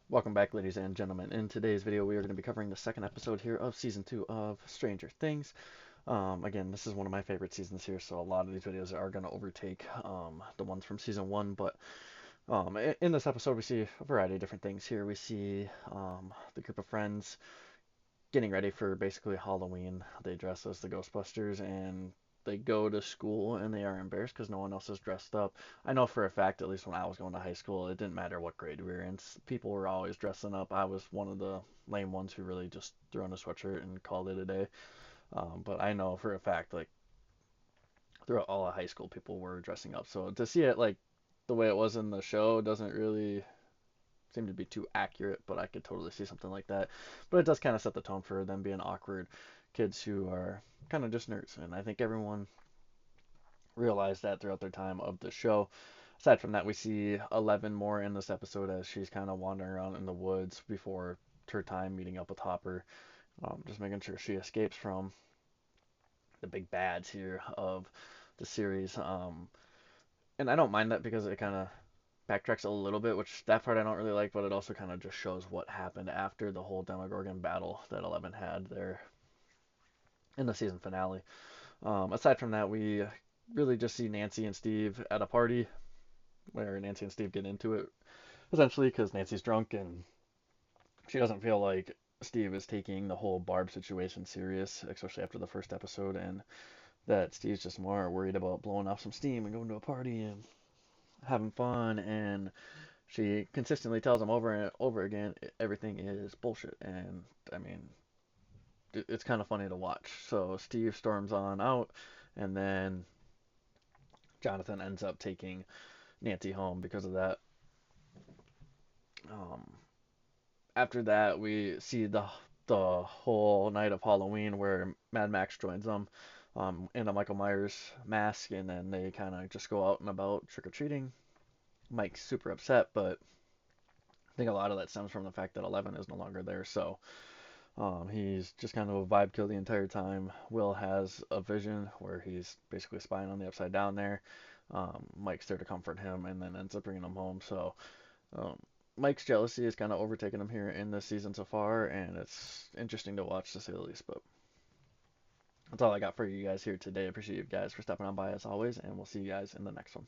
Welcome back, ladies and gentlemen. In today's video, we are going to be covering the second episode here of Season 2 of Stranger Things. Again, this is one of my favorite seasons here, so a lot of these videos are going to overtake the ones from Season 1. But in this episode, we see a variety of different things here. We see the group of friends getting ready for basically Halloween. They dress as the Ghostbusters and they go to school and they are embarrassed because no one else is dressed up. I know for a fact, at least when I was going to high school, it didn't matter what grade we were in. People were always dressing up. I was one of the lame ones who really just threw on a sweatshirt and called it a day. But I know for a fact, like throughout all of high school, people were dressing up. So to see it like the way it was in the show doesn't really seem to be too accurate, but I could totally see something like that. But it does kind of set the tone for them being awkward kids who are kind of just nerds, and I think everyone realized that throughout their time of the show. Aside from that, we see 11 more in this episode as she's kind of wandering around in the woods before her time meeting up with Hopper, just making sure she escapes from the big bads here of the series. And I don't mind that because it kind of backtracks a little bit, which that part I don't really like, but it also kind of just shows what happened after the whole Demogorgon battle that Eleven had there in the season finale. Aside from that, we really just see Nancy and Steve at a party where Nancy and Steve get into it, essentially because Nancy's drunk and she doesn't feel like Steve is taking the whole Barb situation serious, especially after the first episode, and that Steve's just more worried about blowing off some steam and going to a party and having fun, and she consistently tells him over and over again everything is bullshit. And I mean, it's kind of funny to watch. So Steve storms on out, and then Jonathan ends up taking Nancy home because of that. Um, After that, we see the whole night of Halloween where Mad Max joins them in a Michael Myers mask, and then they kind of just go out and about trick or treating. Mike's super upset, but I think a lot of that stems from the fact that Eleven is no longer there, so he's just kind of a vibe kill the entire time. Will has a vision where he's basically spying on the Upside Down there. Mike's there to comfort him and then ends up bringing him home. So um, Mike's jealousy is kind of overtaken him here in this season so far, and it's interesting to watch to say the least. But that's all I got for you guys here today. Appreciate you guys for stopping on by as always, and we'll see you guys in the next one.